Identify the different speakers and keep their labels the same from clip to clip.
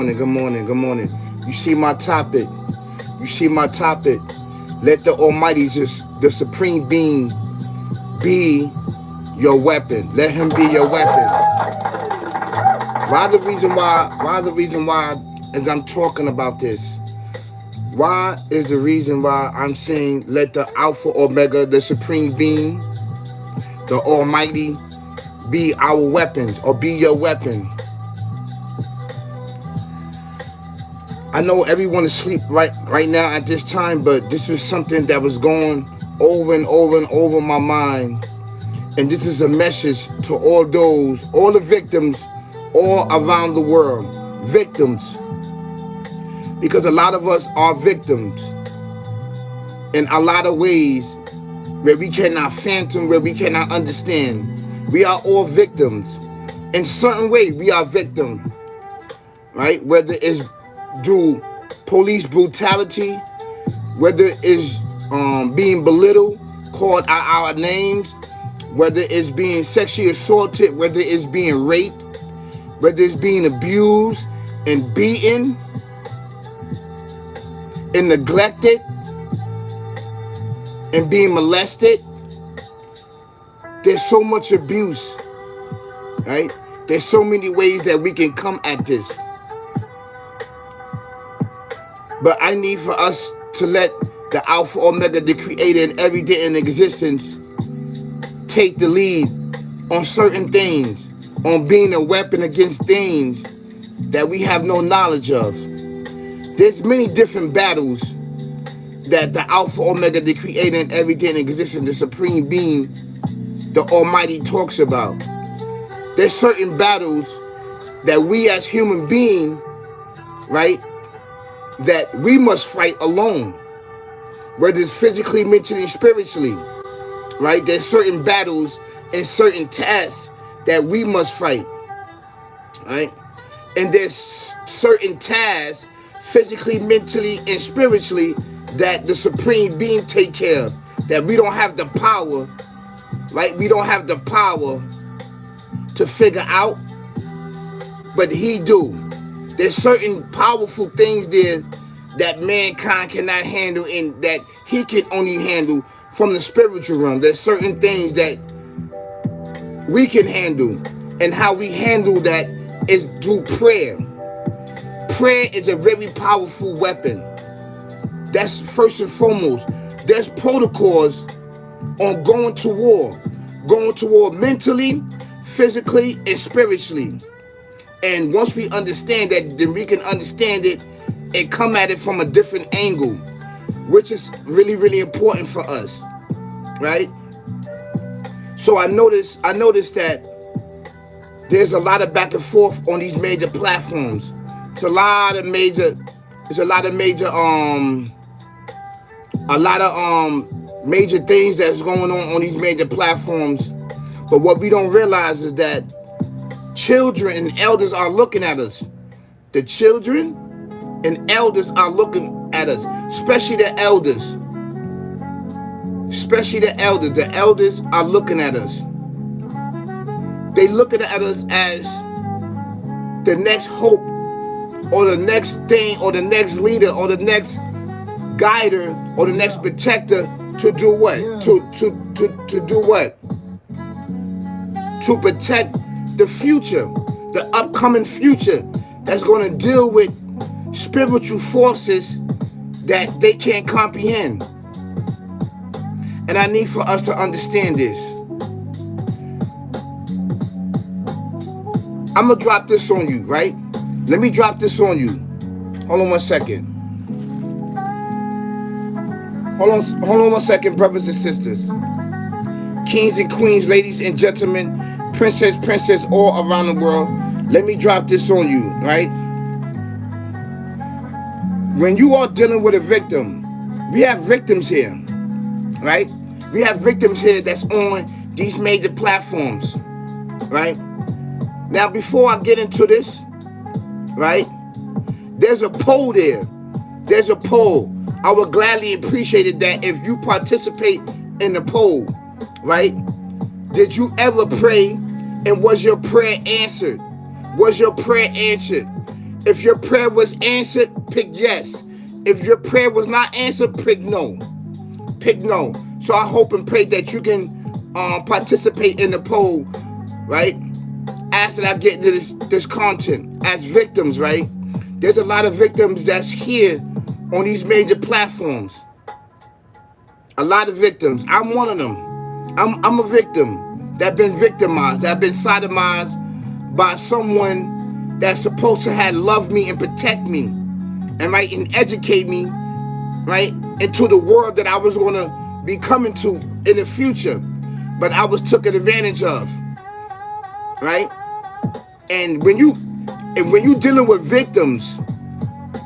Speaker 1: Good morning, good morning. You see my topic. You see my topic. Let the Almighty, just the Supreme Being, be your weapon. Let him be your weapon. Why the reason why as I'm talking about this, why is the reason why I'm saying let the Alpha Omega, the Supreme Being, the Almighty, be our weapons or be your weapon. I know everyone is asleep right now at this time, but this is something that was going over and over and over my mind. And this is a message to all the victims all around the world. Victims. Because a lot of us are victims in a lot of ways where we cannot fathom, where we cannot understand. We are all victims. In certain ways, we are victims, right? Whether it's due police brutality, whether it's being belittled, called out our names, whether it's being sexually assaulted, whether it's being raped, whether it's being abused and beaten and neglected and being molested. There's so much abuse, right? There's so many ways that we can come at this. But I need for us to let the Alpha Omega, the Creator and everything in existence, take the lead on certain things, on being a weapon against things that we have no knowledge of. There's many different battles that the Alpha Omega, the Creator and everything in existence, the Supreme Being, the Almighty talks about. There's certain battles that we as human beings, right, that we must fight alone, whether it's physically, mentally, spiritually, right? There's certain battles and certain tasks that we must fight, right? And there's certain tasks, physically, mentally, and spiritually, that the Supreme Being take care of, that we don't have the power, right? We don't have the power to figure out, but he do. There's certain powerful things there that mankind cannot handle and that he can only handle from the spiritual realm. There's certain things that we can handle, and how we handle that is through prayer. Prayer is a very powerful weapon. That's first and foremost. There's protocols on going to war mentally, physically, and spiritually. And once we understand that, then we can understand it and come at it from a different angle, which is really, really important for us, right? So I noticed that there's a lot of back and forth on these major platforms. It's a lot of major major things that's going on these major platforms. But what we don't realize is that children and elders are looking at us. The children and elders are looking at us, especially the elders. The elders are looking at us. They looking at us as the next hope, or the next thing, or the next leader, or the next guider, or the next protector to do what? To do what? To protect the future, the upcoming future that's going to deal with spiritual forces that they can't comprehend. And I need for us to understand this. I'm going to drop this on you, right? Let me drop this on you. Hold on one second. Hold on one second, brothers and sisters. Kings and queens, ladies and gentlemen, princess, all around the world. Let me drop this on you, right? When you are dealing with a victim, we have victims here, right? We have victims here that's on these major platforms, right? Now, before I get into this, right, there's a poll there. There's a poll. I would gladly appreciate it that if you participate in the poll, right? Did you ever pray and was your prayer answered? Was your prayer answered? If your prayer was answered, pick yes. If your prayer was not answered, pick no. Pick no. So I hope and pray that you can participate in the poll, right? After I get to this content as victims, right? There's a lot of victims that's here on these major platforms. A lot of victims. I'm one of them. I'm a victim that been victimized, that been sodomized by someone that's supposed to have loved me and protect me, and right, and educate me, right, into the world that I was gonna be coming to in the future, but I was taken advantage of, right? And when you dealing with victims,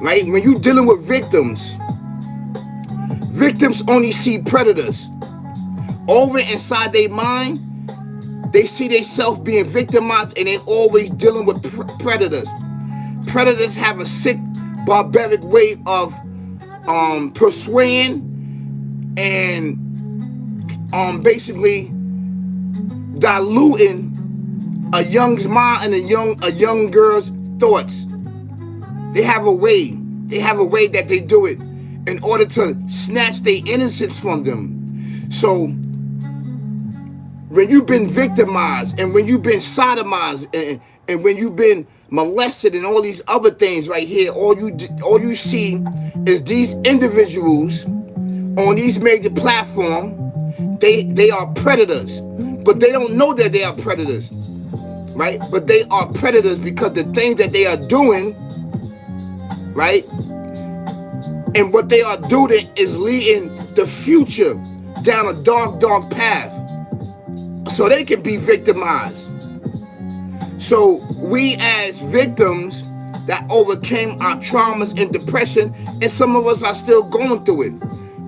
Speaker 1: right? When you dealing with victims only see predators. Over inside their mind, they see themselves being victimized, and they always dealing with predators. Predators have a sick, barbaric way of persuading and basically diluting a young's mind and a young girl's thoughts. They have a way that they do it in order to snatch their innocence from them. So when you've been victimized, and when you've been sodomized, and when you've been molested and all these other things right here, all you see is these individuals on these major platforms. They are predators, but they don't know that they are predators, right? But they are predators because the things that they are doing, right? And what they are doing is leading the future down a dark, dark path, so they can be victimized. So we as victims that overcame our traumas and depression, and some of us are still going through it.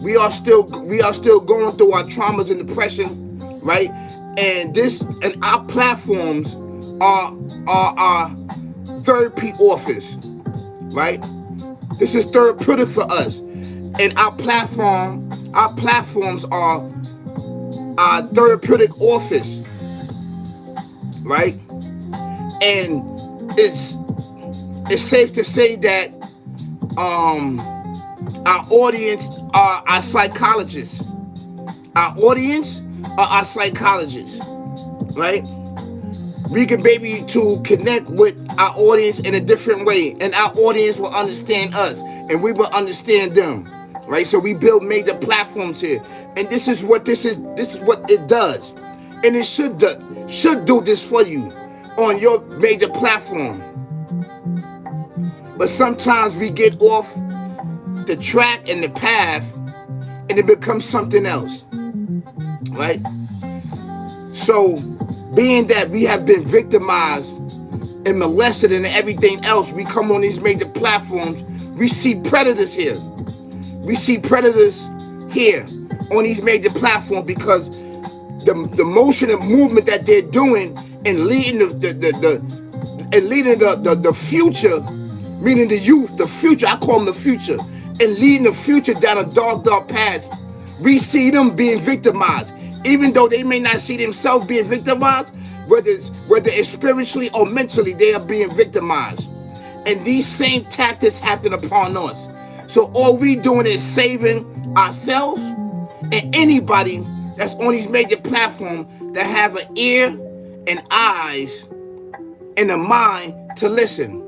Speaker 1: We are still going through our traumas and depression, right? And our platforms are our therapy office, right? This is therapeutic for us, and our platforms are our therapeutic office, right? And it's safe to say that our audience are our psychologists. Our audience are our psychologists, right? We can maybe to connect with our audience in a different way, and our audience will understand us, and we will understand them, right? So we build major platforms here, and this is what it does, and it should do this for you on your major platform. But sometimes we get off the track and the path, and it becomes something else, right? So being that we have been victimized and molested and everything else, we come on these major platforms, we see predators here. We see predators here on these major platforms because the motion and movement that they're doing and leading the future, meaning the youth, the future, I call them the future, and leading the future down a dark, dark path. We see them being victimized, even though they may not see themselves being victimized, whether it's spiritually or mentally, they are being victimized. And these same tactics happen upon us. So all we doing is saving ourselves and anybody that's on these major platforms that have an ear and eyes and a mind to listen.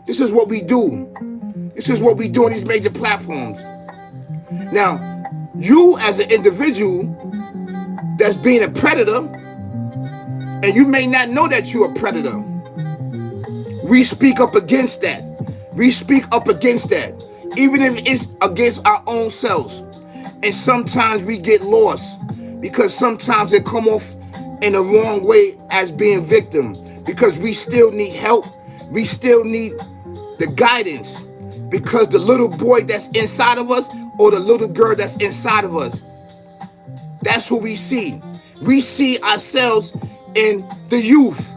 Speaker 1: This is what we do. This is what we do on these major platforms. Now, you as an individual that's being a predator, and you may not know that you're a predator, we speak up against that. We speak up against that, even if it's against our own selves. And sometimes we get lost because sometimes it come off in the wrong way as being victim, because we still need help. We still need the guidance, because the little boy that's inside of us or the little girl that's inside of us, that's who we see. We see ourselves in the youth.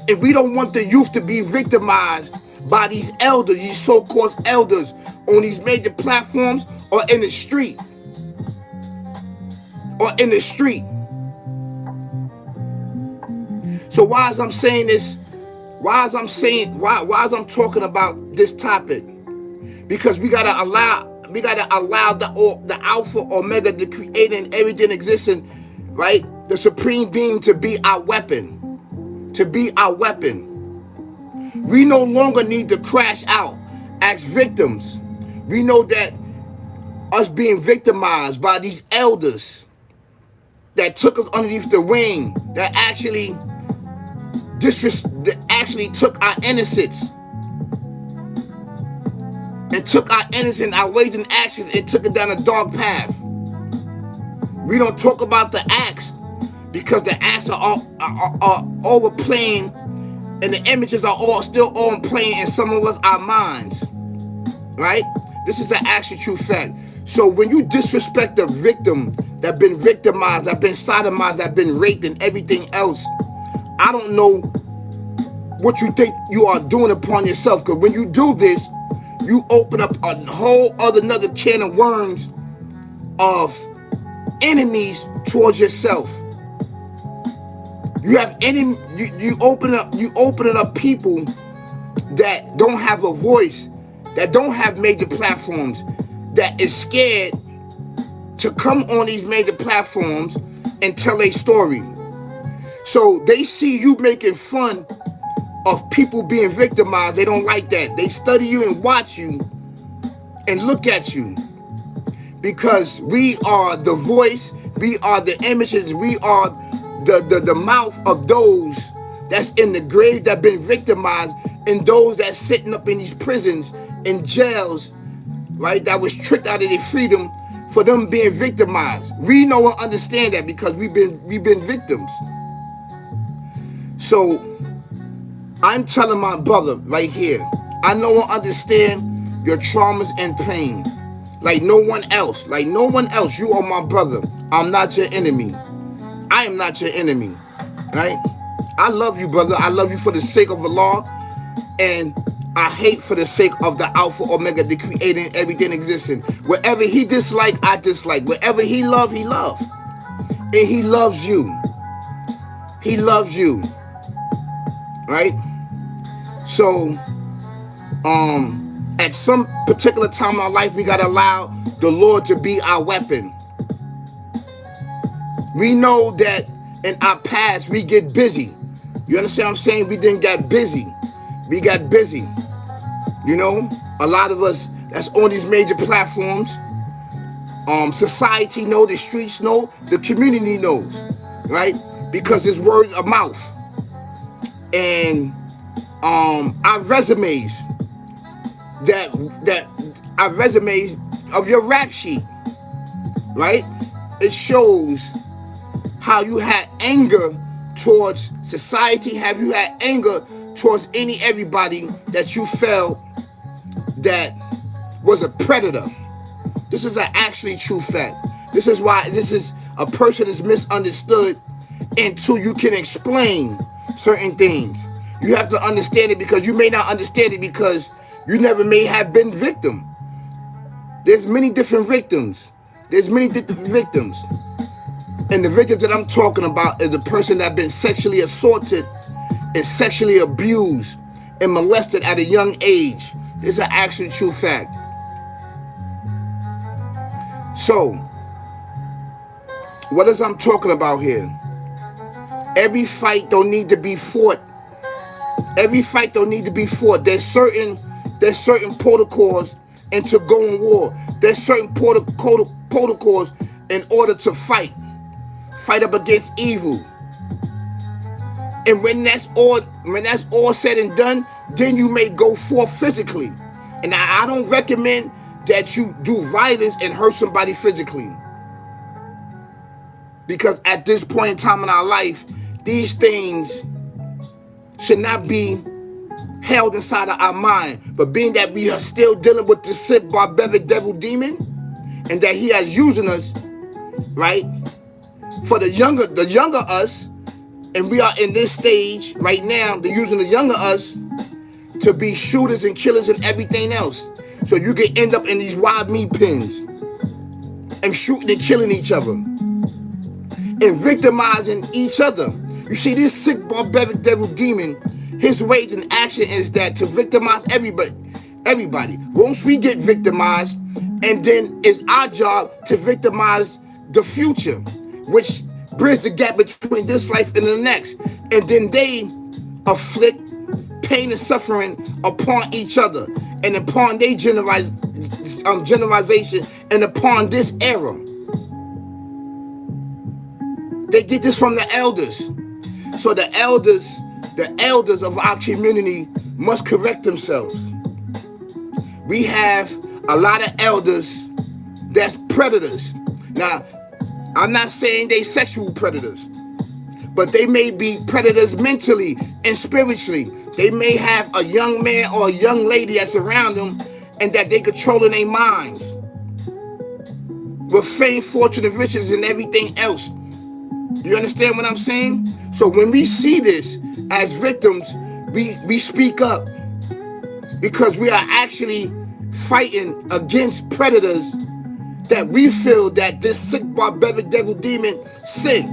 Speaker 1: And we don't want the youth to be victimized by these elders, these so-called elders on these major platforms or in the street. So why as I'm saying this, Why is I'm saying, why is I'm talking about this topic? Because we gotta allow the Alpha Omega, the creator and everything existing, right? The supreme being to be our weapon. To be our weapon. We no longer need to crash out as victims. We know that us being victimized by these elders that took us underneath the wing, that actually took our innocence and took our innocence, our ways and actions, and took it down a dark path. We don't talk about the acts because the acts are overplaying, and the images are all still on playing in some of us our minds, right? This is an actual true fact. So when you disrespect the victim that been victimized, that been sodomized, that been raped and everything else, I don't know what you think you are doing upon yourself. Because when you do this, you open up a whole another can of worms of enemies towards yourself. You have you open up people that don't have a voice, that don't have major platforms, that is scared to come on these major platforms and tell a story. So they see you making fun of people being victimized. They don't like that. They study you and watch you and look at you, because we are the voice, we are the images, we are the mouth of those that's in the grave, that been victimized, and those that's sitting up in these prisons, in jails, right, that was tricked out of their freedom for them being victimized. We know and understand that because we've been victims. So I'm telling my brother right here, I know and understand your traumas and pain like no one else. Like no one else. You are my brother. I'm not your enemy. I am not your enemy, right? I love you, brother. I love you for the sake of Allah, and I hate for the sake of the Alpha Omega, the creator and everything existing. Wherever he dislike, I dislike. Wherever he love, he love. And he loves you. He loves you. Right? So, at some particular time in our life, we got to allow the Lord to be our weapon. We know that in our past, we get busy. You understand what I'm saying? We didn't get busy. We got busy. You know, a lot of us that's on these major platforms, society know, the streets know, the community knows, right? Because it's word of mouth. And our resumes, our resumes of your rap sheet, right? It shows how you had anger towards society, have you had anger towards everybody that you felt that was a predator. This is an actually true fact. This is why a person is misunderstood until you can explain certain things. You have to understand it, because you may not understand it because you never may have been victim. There's many different victims. There's many different victims. And the victim that I'm talking about is the person that's been sexually assaulted and sexually abused and molested at a young age. This is an actual true fact. So, what is I'm talking about here? Every fight don't need to be fought. Every fight don't need to be fought. There's certain protocols into going war. There's certain protocols in order to fight up against evil. And when that's all said and done, then you may go forth physically. And I don't recommend that you do violence and hurt somebody physically, because at this point in time in our life, these things should not be held inside of our mind. But being that we are still dealing with the sick barbaric devil demon, and that he has using us, right, for the younger us, and we are in this stage right now, they're using the younger us to be shooters and killers and everything else. So you can end up in these wild meat pens and shooting and killing each other and victimizing each other. You see, this sick barbaric devil demon His ways in action is that to victimize everybody. Once we get victimized, and then it's our job to victimize the future, which bridge the gap between this life and the next. And then they afflict pain and suffering upon each other and upon their generalization and upon this era. They get this from the elders. So the elders of our community must correct themselves. We have a lot of elders that's predators. Now, I'm not saying they sexual predators, but they may be predators mentally and spiritually. They may have a young man or a young lady that's around them and that they control in their minds with fame, fortune, and riches and everything else. You understand what I'm saying? So when we see this as victims, we speak up because we are actually fighting against predators that we feel that this sick, barbaric devil demon sent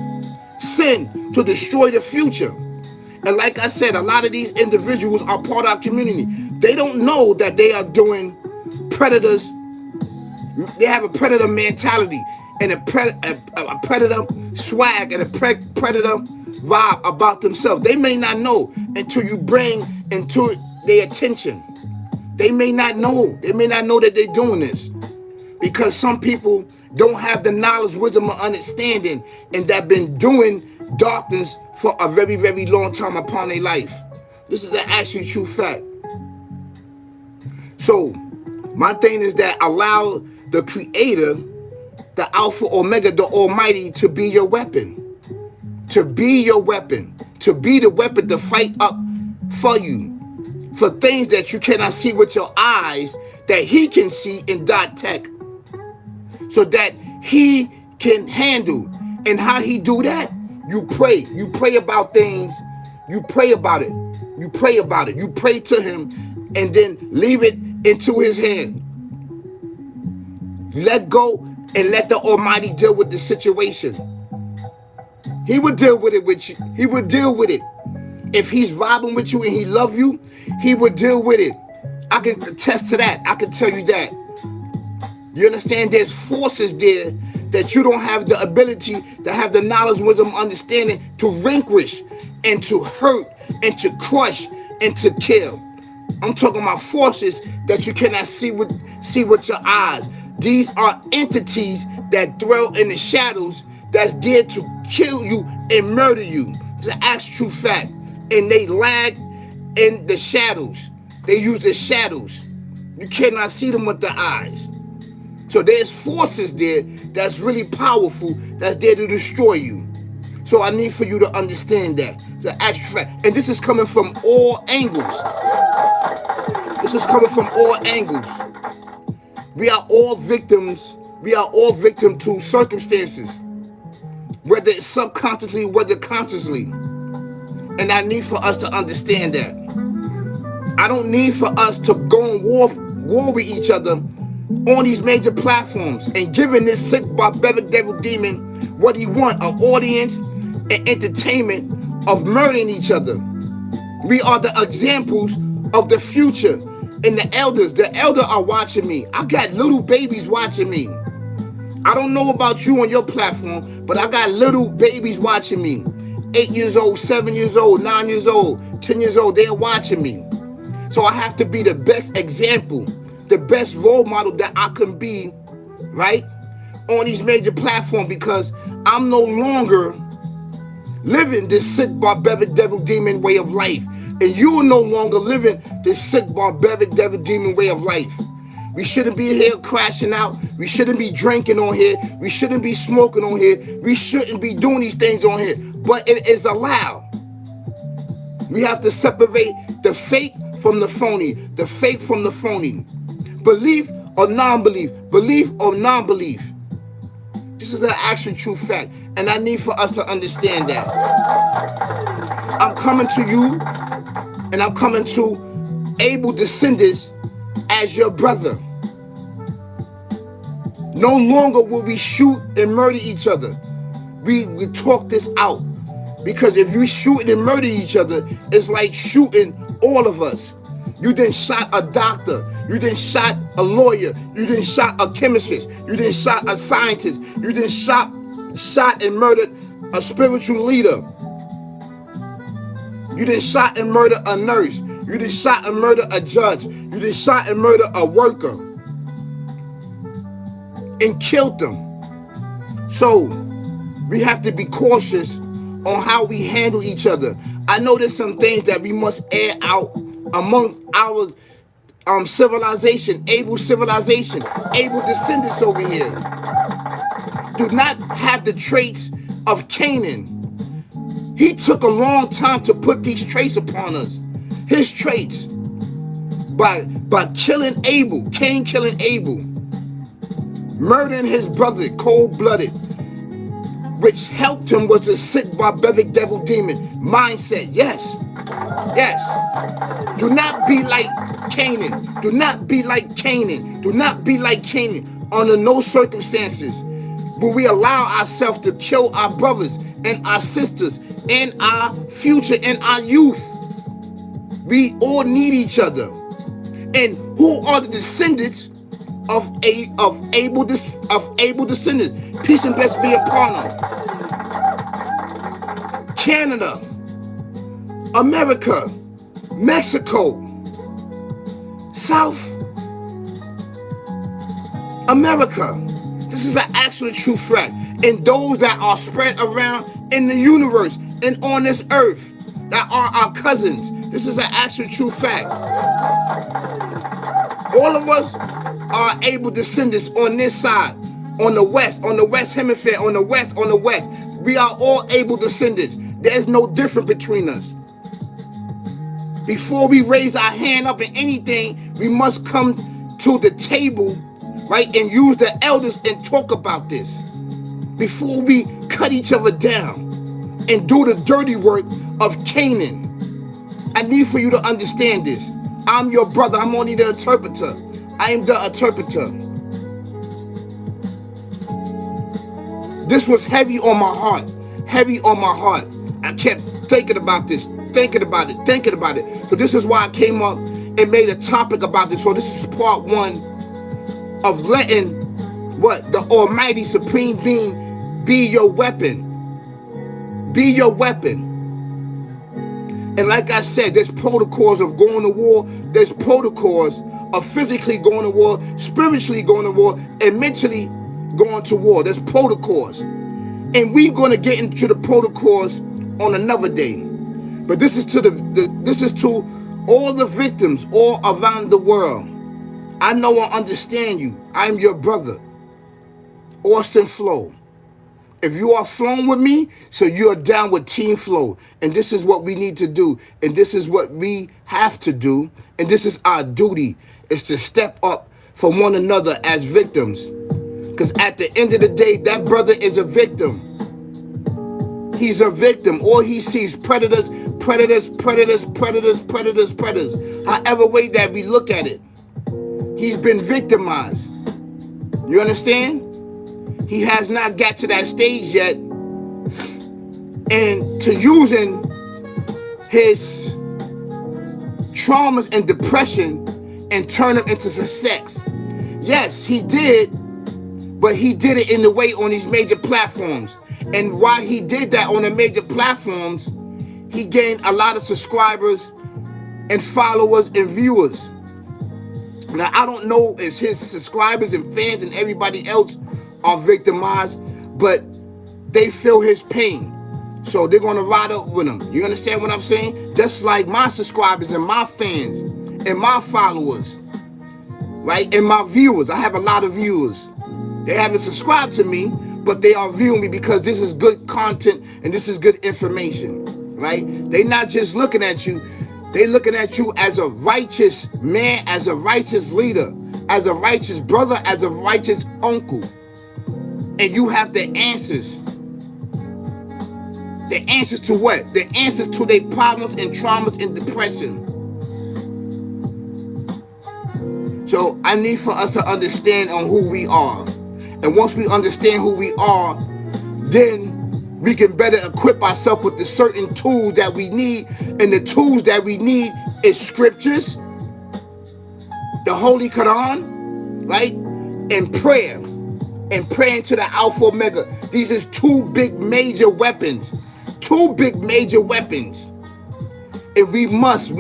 Speaker 1: to destroy the future. And like I said, a lot of these individuals are part of our community. They don't know that they are doing predators. They have a predator mentality and a predator swag and a predator vibe about themselves. They may not know until you bring into their attention. They may not know. They may not know that they're doing this because some people don't have the knowledge, wisdom, or understanding, and that been doing darkness for a very, very long time upon their life. This is an actual true fact. So my thing is that allow the Creator, the Alpha, Omega, the Almighty, to be your weapon. To be your weapon. To be the weapon to fight up for you. For things that you cannot see with your eyes, that He can see in dot tech. So that He can handle. And how He do that? You pray. You pray about things. You pray about it. You pray about it. You pray to Him and then leave it into His hand. Let go and let the Almighty deal with the situation. He would deal with it with you. He would deal with it. If He's robbing with you and He love you, He would deal with it. I can attest to that. I can tell you that. You understand? There's forces there that you don't have the ability to have the knowledge, wisdom, understanding to vanquish and to hurt and to crush and to kill. I'm talking about forces that you cannot see with your eyes. These are entities that dwell in the shadows that's there to kill you and murder you. It's an actual fact. And they lag in the shadows. They use the shadows. You cannot see them with the eyes. So there's forces there that's really powerful that's there to destroy you. So I need for you to understand that. It's an actual fact. And this is coming from all angles. This is coming from all angles. We are all victims. We are all victim to circumstances. Whether it's subconsciously, whether consciously. And I need for us to understand that. I don't need for us to go and war with each other on these major platforms and giving this sick, barbaric devil demon what he want, an audience and entertainment of murdering each other. We are the examples of the future. And the elders are watching me. I got little babies watching me. I don't know about you on your platform, but I got little babies watching me. 8 years old, 7 years old, 9 years old, 10 years old, they're watching me. So I have to be the best example, the best role model that I can be, right? On these major platforms, because I'm no longer living this sick, barbaric, devil, demon way of life. And you're no longer living this sick, barbaric, devil, demon way of life. We shouldn't be here crashing out. We shouldn't be drinking on here. We shouldn't be smoking on here. We shouldn't be doing these things on here. But it is allowed. We have to separate the fake from the phony. The fake from the phony. Belief or non-belief. Belief or non-belief. This is an actual true fact. And I need for us to understand that. I'm coming to you. And I'm coming to able descendants as your brother. No longer will we shoot and murder each other. We talk this out. Because if you shoot and murder each other, it's like shooting all of us. You then shot a doctor. You then shot a lawyer. You then shot a chemist. You then shot a scientist. You then shot and murdered a spiritual leader. You then shot and murdered a nurse. You then shot and murdered a judge. You then shot and murdered a worker. And killed them. So we have to be cautious on how we handle each other. I know there's some things that we must air out amongst our civilization, able descendants over here. Do not have the traits of Canaan. He took a long time to put these traits upon us. His traits. By killing Abel, Cain killing Abel. Murdering his brother, cold-blooded. Which helped him was a sick barbaric devil demon mindset. Yes. Do not be like Canaan. Do not be like Canaan. Do not be like Canaan under no circumstances. But we allow ourselves to kill our brothers and our sisters and our future and our youth. We all need each other. And who are the descendants of Abel descendants? Peace and blessings be upon them. Canada, America, Mexico, South America. This is an actual true fact. And those that are spread around in the universe and on this earth that are our cousins. This is an actual true fact. All of us are able descendants on this side, on the west hemisphere, on the west. We are all able descendants. There's no difference between us. Before we raise our hand up in anything, we must come to the table, right, and use the elders and talk about this. Before we cut each other down and do the dirty work of Canaan. I need for you to understand this. I'm your brother. I'm only the interpreter. I am the interpreter. This was heavy on my heart. I kept thinking about this, thinking about it. So this is why I came up and made a topic about this. So this is part one of letting the Almighty Supreme Being be your weapon. Be your weapon. And like I said, there's protocols of going to war. There's protocols of physically going to war, spiritually going to war, and mentally going to war. There's protocols. And we're going to get into the protocols on another day. But this is to this is to all the victims all around the world. I know and understand you. I'm your brother, Austin Flow. If you are flowing with me, so you're down with Team Flow. And this is what we need to do. And this is what we have to do. And this is our duty, is to step up for one another as victims. Because at the end of the day, that brother is a victim. He's a victim. All he sees predators. However way that we look at it. He's been victimized. You understand? He has not got to that stage yet. And to using his traumas and depression and turn them into success. Yes, he did, but he did it in the way on these major platforms. And while he did that on the major platforms, he gained a lot of subscribers and followers and viewers. Now, I don't know if his subscribers and fans and everybody else are victimized, but they feel his pain. So they're going to ride up with him. You understand what I'm saying? Just like my subscribers and my fans and my followers, right? And my viewers. I have a lot of viewers. They haven't subscribed to me, but they are viewing me because this is good content and this is good information, right? They're not just looking at you. They're looking at you as a righteous man, as a righteous leader, as a righteous brother, as a righteous uncle. And you have the answers. The answers to what? The answers to their problems and traumas and depression. So I need for us to understand on who we are. And once we understand who we are, then we can better equip ourselves with the certain tools that we need. And the tools that we need is scriptures, the Holy Quran, right? And prayer. And praying to the Alpha Omega. These is two big major weapons. Two big major weapons. And we must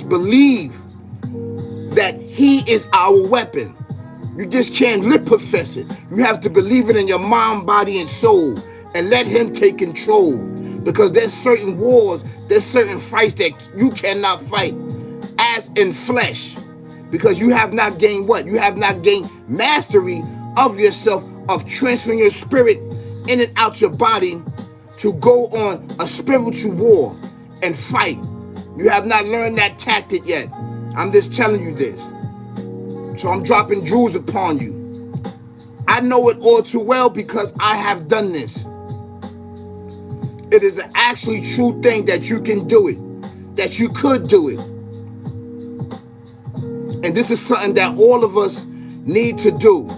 Speaker 1: believe that he is our weapon. You just can't lip profess it. You have to believe it in your mind, body, and soul. And let him take control. Because there's certain wars, there's certain fights that you cannot fight as in flesh. Because you have not gained what? You have not gained mastery of yourself, of transferring your spirit in and out your body to go on a spiritual war and fight. You have not learned that tactic yet. I'm just telling you this. So I'm dropping jewels upon you. I know it all too well because I have done this. It is an actually true thing that you can do it, that you could do it. And this is something that all of us need to do.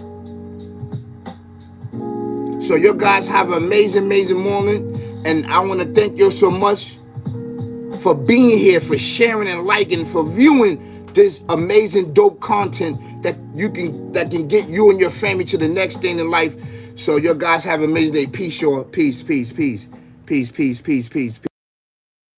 Speaker 1: So you guys have an amazing, amazing morning. And I want to thank you so much for being here, for sharing and liking, for viewing this amazing, dope content that can get you and your family to the next thing in life. So you guys have an amazing day. Peace, y'all. Peace, peace, peace. Peace, peace, peace, peace, peace.